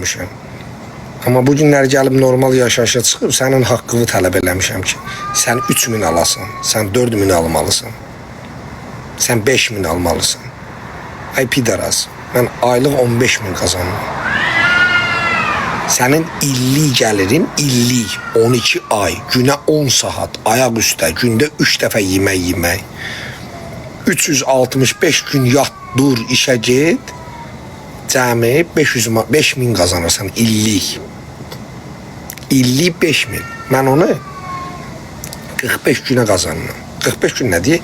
eləmişəm. Amma bu günlər gəlib normal yaşayışa çıxıb sənin haqqını tələb eləmişəm ki, sən 3000 alasan, sən 4000 almalısan, sən 5000 almalısan. Ay pidaraz, mən aylıq 15000 qazanıram. Sənin illik gəlirin, illik 12 ay, günə 10 saat, ayaq üstə, gündə 3 dəfə yemək. 365 gün yat, dur, işə get, cəmi 5000 qazanırsan illik. İllik 5000. Mən onu 45 günə qazanıram. 45 gün nə deyək?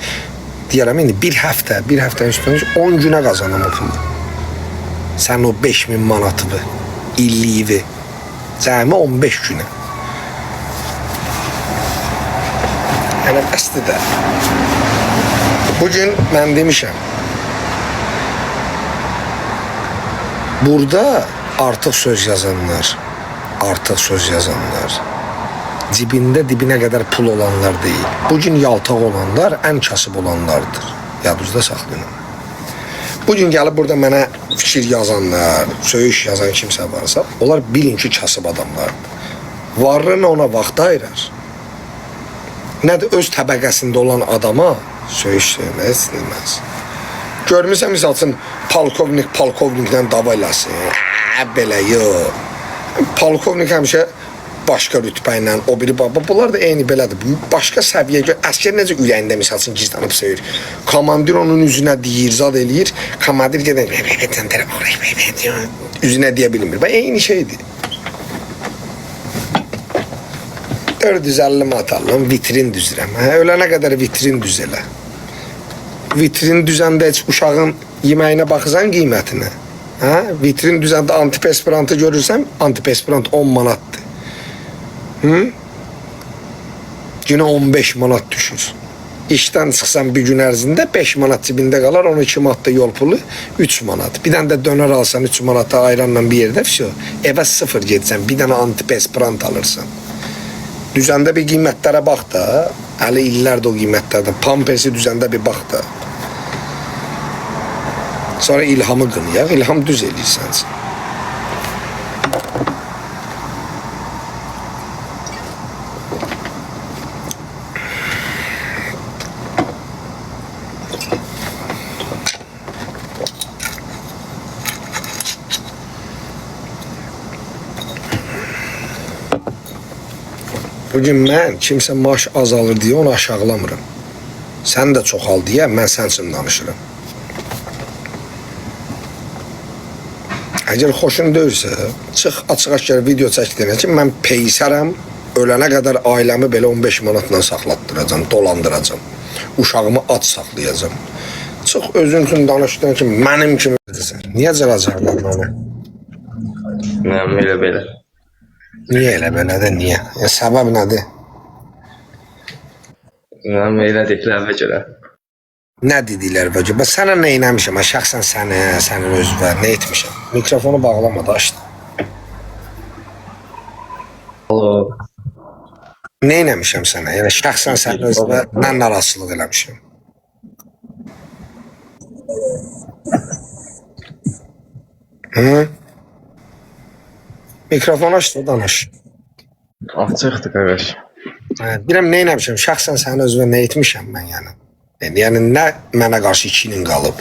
Deyərəm, indi bir həftə üstünə 10 günə qazanam o pulu. Sən o 5000 manatını, illiyi, cəmi 15 günə. Yəni, bəsdir də. Bugün mən demişəm, burada artıq söz yazanlar, cibində dibinə qədər pul olanlar deyil. Bugün yaltaq olanlar ən kasıb olanlardır. Yadınızda saxlayın. Bugün gəlib burada mənə fikir yazanlar, söyüş yazan kimsə varsa, onlar bilin ki, kasıb adamlardır. Varlığını ona vaxt ayırar. Nə də öz təbəqəsində olan adama söyüş söyləmək istəyilməz. Görmüsən, misal üçün, polkovniklə dava eləsin. Belə, yox. Polkovnik həmişə başqa rütbə ilə, o biri baba, bunlar da eyni belədir. Başqa səviyyə, əskər necə ürəyində misal üçün gizlanıb söyür. Komandir onun üzünə deyir, zad eləyir, komandir gedən, üzünə deyə bilmir. Eyni şeydir. 450 mat alım, vitrin düzürəm. Ölənə qədər vitrin düz elə. Vitrin düzəndə heç uşağın yeməyinə baxırsan qiymətinə. Vitrin düzəndə antiperspirantı görürsəm, antiperspirant 10 manatdır. Günə 15 manat düşür. İşdən çıxsan bir gün ərzində 5 manat cibində qalar, 12 manat da yol pulu, 3 manat. Bir dənə də dönər alsan 3 manata ayranla bir yerdə, evə 0 getsən, bir dənə antiperspirant alırsan. Düzəndə bir qiymətlərə bax da, hələ illərdə o qiymətlərdə, Pampersi düzəndə bir bax da. Sonra İlhamı qınıyaq, İlham düz eləyirsən. Bugün mən kimsə maaş azalır deyə onu aşağılamıram. Sən də çoxal deyə mən sən üçün danışıram. Əgər xoşun deyirsə, çıx açıq-aşkar video çəkdirən ki, mən peysərəm, ölənə qədər ailəmi belə 15 manatla saxlatdıracam, dolandıracam. Uşağımı ac saxlayacam. Çıx özün üçün danışdığın ki, mənim kimi edirsən. Niyə cıracaqlar mənə? Mənim elə belə. Niyə elə belədir, niyə? Səbəb nədir? Mənim elə dediklərimə görə. Nə dedilər və ki, sənə nə eləmişəm, şəxsən sənin özünə nə etmişəm? Mikrofonu bağlama da açdı. Alo. Nə eləmişəm sənə? Yəni şəxsən sənin özünə nə narazılıq eləmişəm? Mikrofonu açdı, danış. Açıqdır, qardaş. Deyirəm, nə eləmişəm? Şəxsən sənin özünə nə etmişəm mən yəni? Yəni, nə mənə qarşı 2-nin qalıb?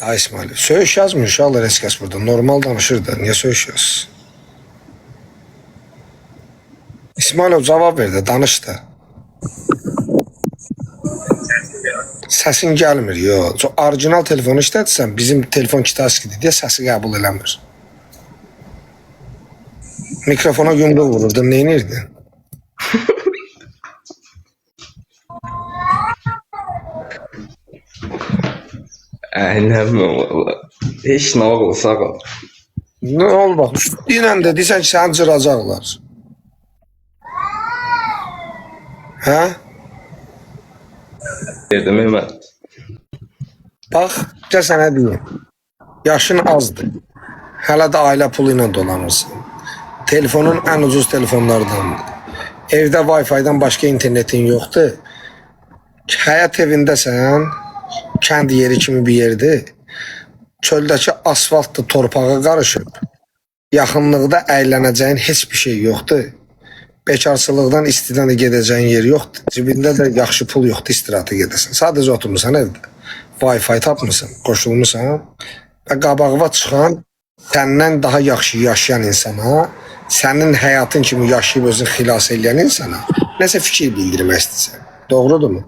Ay İsmail, söyüş yazmıyor uşaqlar heç kəs burada. Normal danışır da, niyə söyüş yazsın? İsmail, cavab ver də, danış da. Səsin gəlmir, yox. Orijinal telefonu işlədirsən, bizim telefon kitaskidir deyə səsi qəbul eləmir. Mikrofona yumruq vururdun, nə edirdin? Ənəməm valla. Heç nə olsa qal. Nə ol bax, deyilən də deyirsən ki, səni cıracaqlar. Hə? Dedim, mən. Bax, gəl sənə deyim. Yaşın azdır. Hələ də ailə pulu ilə dolanırsın. Telefonun ən ucuz telefonlardandır. Evdə Wi-Fi-dan başqa internetin yoxdur. həyat evindəsən, kənd yeri kimi bir yerdir. Çöldəki asfaltla torpağa qarışıb. Yaxınlıqda əylənəcəyin heç bir şey yoxdur. Bekarçılıqdan istidən də gedəcəyin yer yoxdur. Cibində də yaxşı pul yoxdur istirahata gedəsən. Sadəcə oturmusan evdə. Wi-Fi tapmısan, qoşulmusan və qabağına çıxan səndən daha yaxşı yaşayan insana, sənin həyatın kimi yaşayıb özünü xilas edən insana nəsə fikir bildirmək istəyirsən. Doğrudurmu?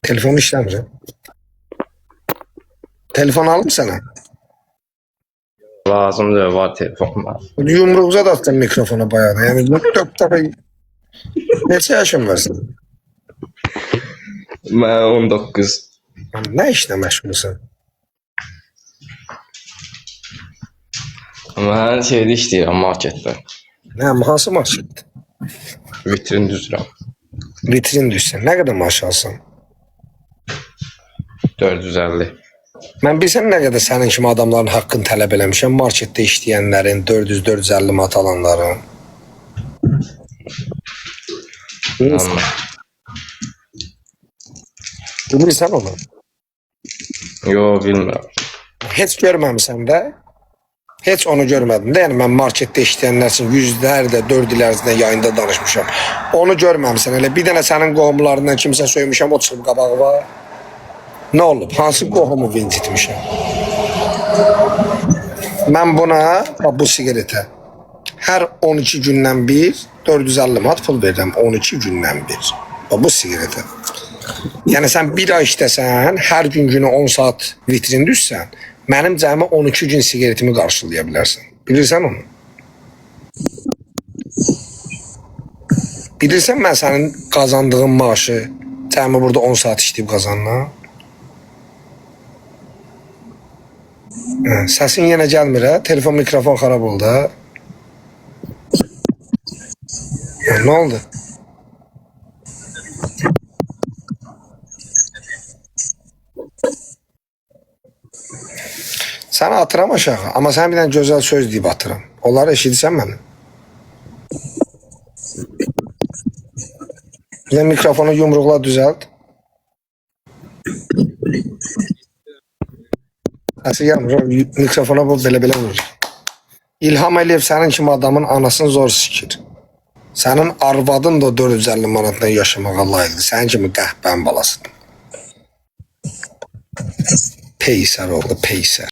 Telefon işləmir. Telefon alım sənə. Lazımdır, var telefonum var. Yumruğuza da attın mikrofona bayağı. Yəni dörd dəfə neçə yaşın var sənin? Mən 19. Nə işlə məşğulsan? Mən şeydə işləyirəm, marketdə. Nə, hansı marşetdir? Vitrin düzürəm. Vitrin düşsən. Nə qədər maaş alsan? 450. Mən bilsən nə qədər sənin kimi adamların haqqını tələb eləmişəm, marketdə işləyənlərin, 400-450 manat alanların. Amma Bilirsən onu? yo, bilmirəm. Heç görməmisən də? Heç onu görmədim də. Yəni mən marketdə işləyənlər üçün yüzlərlə 4 il ərzində yayında danışmışam. Onu görməmisən. Elə bir dənə sənin qohumlarından kimsə söymüşəm, o çıxıb qabağıma. Nə olub? Hansı qohumu incitmişəm? Mən buna, bu sigaretə hər 12 gündən bir 450 manat pul verirəm. 12 gündən bir. Bu sigaretə. Yəni sən bir ay işləsən, hər gün günə 10 saat vitrin düşsən, mənim cəmi 12 gün sigaretimi qarşılaya bilərsən. Bilirsən onu? Bilirsən mən sənin qazandığın maaşı cəmi burada 10 saat işləyib qazanıram? Səsin yenə gəlmir, hə? Telefon, mikrofon xarab oldu, hə? Nə oldu? Səni atıram aşağı, amma sən bir dənə gözəl söz deyib atıram. Onları eşidirsən məni? Bir də mikrofonu yumruqla düzəlt. Səsi gəlmir, mikrofona bu belə-belə vurur. İlham Əliyev sənin kimi adamın anasını zor sikir. Sənin arvadın da 450 manatdan yaşamağa layiqdir. Sənin kimi qəhbən balasıdır. Peysər oğlu, peysər.